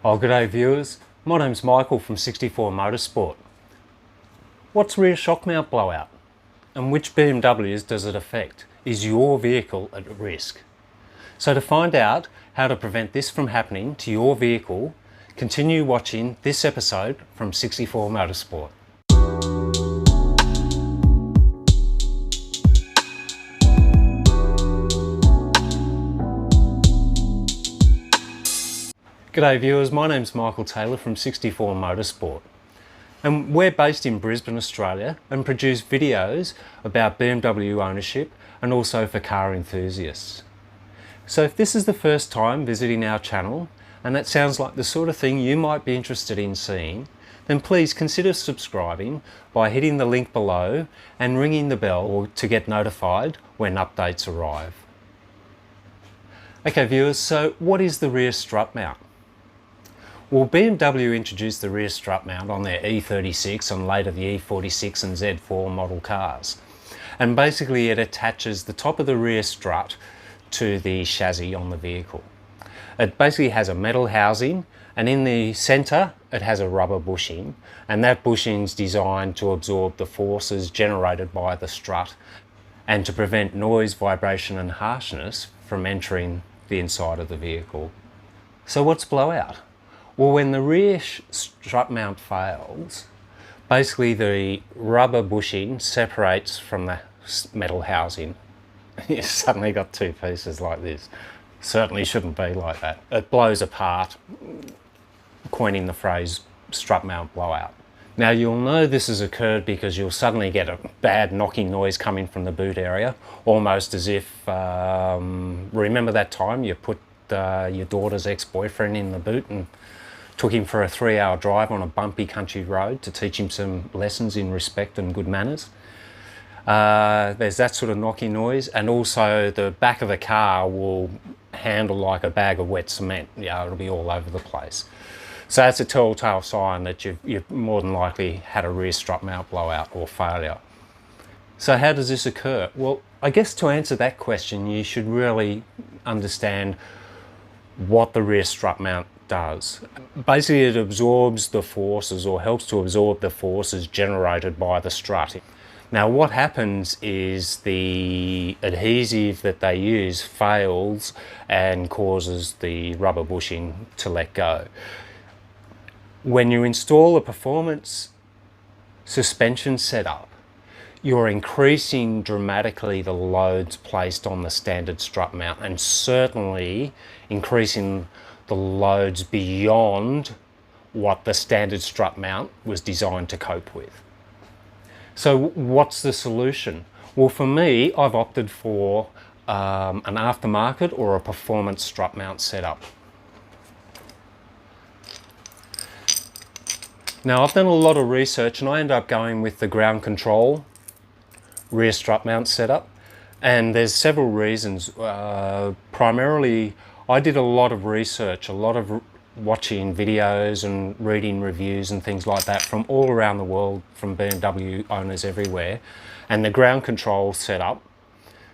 Oh, g'day viewers, my name's Michael from 64 Motorsport. What's rear shock mount blowout? And which BMWs does it affect? Is your vehicle at risk? So to find out how to prevent this from happening to your vehicle, continue watching this episode from 64 Motorsport. G'day viewers, my name's Michael Taylor from 64 Motorsport, and we're based in Brisbane, Australia, and produce videos about BMW ownership and also for car enthusiasts. So if this is the first time visiting our channel and that sounds like the sort of thing you might be interested in seeing, then please consider subscribing by hitting the link below and ringing the bell to get notified when updates arrive. Okay viewers, so what is the rear strut mount? Well, BMW introduced the rear strut mount on their E46 and later the E46 and Z4 model cars. And basically it attaches the top of the rear strut to the chassis on the vehicle. It basically has a metal housing, and in the centre it has a rubber bushing, and that bushing is designed to absorb the forces generated by the strut and to prevent noise, vibration and harshness from entering the inside of the vehicle. So what's blowout? Well, when the rear strut mount fails, basically the rubber bushing separates from the metal housing. You suddenly got two pieces like this. Certainly shouldn't be like that. It blows apart, coining the phrase strut mount blowout. Now you'll know this has occurred because you'll suddenly get a bad knocking noise coming from the boot area, almost as if, remember that time you put your daughter's ex-boyfriend in the boot and took him for a 3-hour drive on a bumpy country road to teach him some lessons in respect and good manners. There's that sort of knocking noise, and also the back of the car will handle like a bag of wet cement. Yeah, it'll be all over the place. So that's a telltale sign that you've more than likely had a rear strut mount blowout or failure. So how does this occur? Well, I guess to answer that question you should really understand what the rear strut mount does. Basically it absorbs the forces, or helps to absorb the forces generated by the strut. Now what happens is the adhesive that they use fails and causes the rubber bushing to let go. When you install a performance suspension setup, you're increasing dramatically the loads placed on the standard strut mount, and certainly increasing the loads beyond what the standard strut mount was designed to cope with. So what's the solution? Well, for me, I've opted for an aftermarket or a performance strut mount setup. Now I've done a lot of research and I ended up going with the ground control rear strut mount setup, and there's several reasons. Primarily I did a lot of research, a lot of watching videos and reading reviews and things like that from all around the world, from BMW owners everywhere, and the ground control setup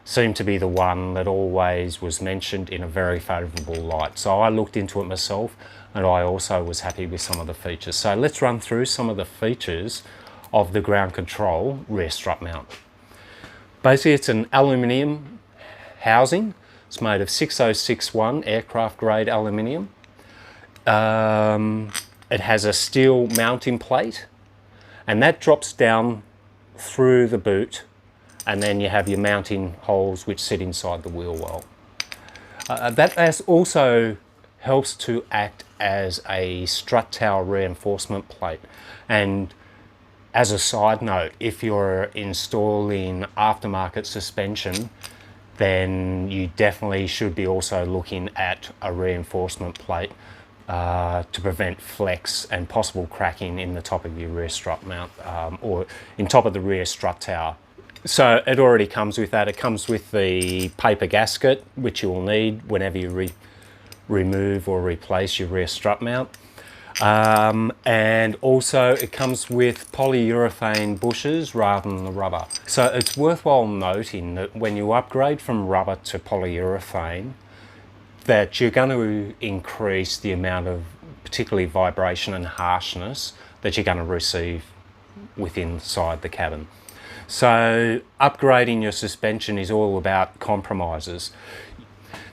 seemed to be the one that always was mentioned in a very favourable light. So I looked into it myself and I also was happy with some of the features. So let's run through some of the features of the ground control rear strut mount. Basically it's an aluminium housing. It's made of 6061 aircraft grade aluminium. It has a steel mounting plate, and that drops down through the boot, and then you have your mounting holes which sit inside the wheel well. That also helps to act as a strut tower reinforcement plate. And as a side note, if you're installing aftermarket suspension, then you definitely should be also looking at a reinforcement plate to prevent flex and possible cracking in the top of your rear strut mount, or in top of the rear strut tower. So it already comes with that. It comes with the paper gasket, which you will need whenever you remove or replace your rear strut mount. And also it comes with polyurethane bushes rather than the rubber. So it's worthwhile noting that when you upgrade from rubber to polyurethane, that you're going to increase the amount of particularly vibration and harshness, that you're going to receive inside the cabin. So upgrading your suspension is all about compromises.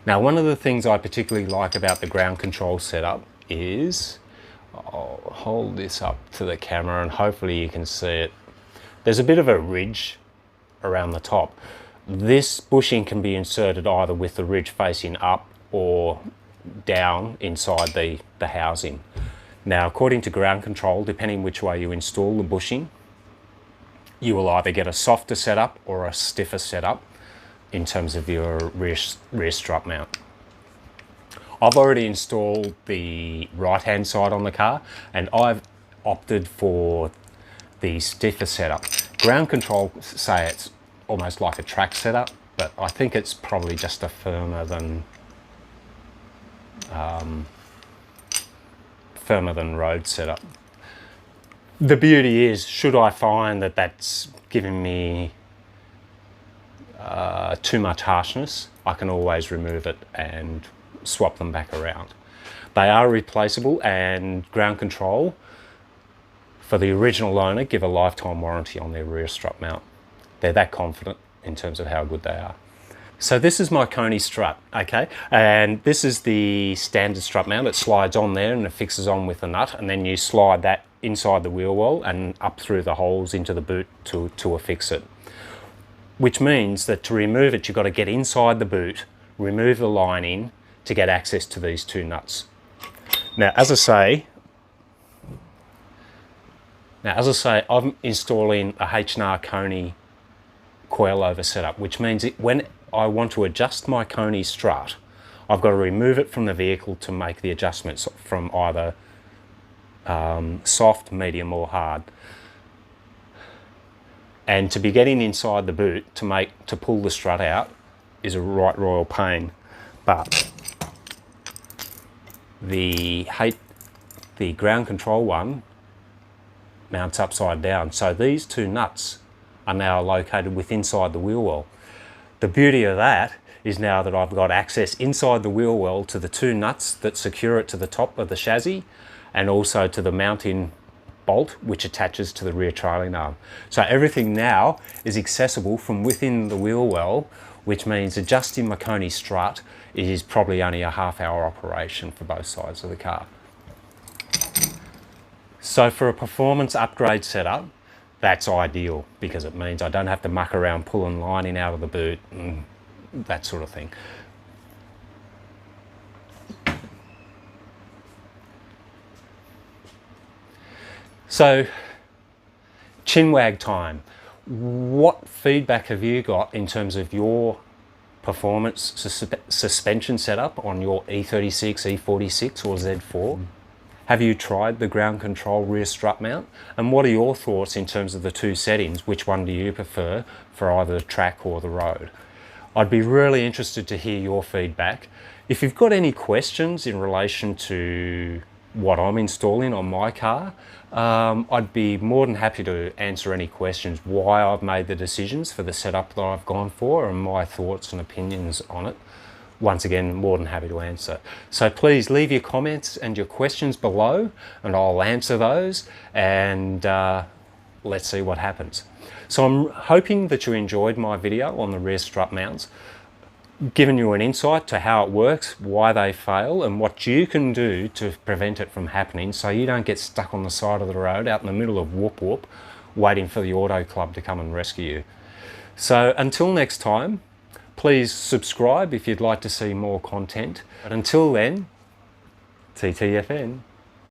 Now, one of the things I particularly like about the ground control setup is, I'll hold this up to the camera and hopefully you can see it. There's a bit of a ridge around the top. This bushing can be inserted either with the ridge facing up or down inside the housing. Now, according to ground control, depending which way you install the bushing, you will either get a softer setup or a stiffer setup in terms of your rear strut mount. I've already installed the right hand side on the car and I've opted for the stiffer setup. Ground control say it's almost like a track setup, but I think it's probably just a firmer than road setup. The beauty is, should I find that that's giving me too much harshness, I can always remove it and swap them back around. They are replaceable, and ground control, for the original owner, give a lifetime warranty on their rear strut mount. They're that confident in terms of how good they are. So this is my Coney strut, okay? And this is the standard strut mount. It slides on there and it fixes on with a nut, and then you slide that inside the wheel well and up through the holes into the boot to affix it. Which means that to remove it, you've got to get inside the boot, remove the lining to get access to these two nuts. Now, as I say, I'm installing a H&R Coney coilover setup, which means when I want to adjust my Coney strut, I've got to remove it from the vehicle to make the adjustments from either soft, medium or hard. And to be getting inside the boot to pull the strut out is a right royal pain. But the ground control one mounts upside down. So these two nuts are now located inside the wheel well. The beauty of that is now that I've got access inside the wheel well to the two nuts that secure it to the top of the chassis, and also to the mounting bolt which attaches to the rear trailing arm. So everything now is accessible from within the wheel well, which means adjusting my Coney strut is probably only a half-hour operation for both sides of the car. So for a performance upgrade setup, that's ideal, because it means I don't have to muck around pulling lining out of the boot and that sort of thing. So, Chin-Wag time. What feedback have you got in terms of your performance suspension setup on your E36, E46 or Z4? Have you tried the ground control rear strut mount? And what are your thoughts in terms of the two settings? Which one do you prefer for either the track or the road? I'd be really interested to hear your feedback. If you've got any questions in relation to what I'm installing on my car, I'd be more than happy to answer any questions, why I've made the decisions for the setup that I've gone for and my thoughts and opinions on it. Once again, more than happy to answer. So please leave your comments and your questions below and I'll answer those, and let's see what happens. So I'm hoping that you enjoyed my video on the rear strut mounts, given you an insight to how it works, why they fail, and what you can do to prevent it from happening so you don't get stuck on the side of the road out in the middle of whoop whoop waiting for the auto club to come and rescue you. So until next time, please subscribe if you'd like to see more content. But until then, TTFN.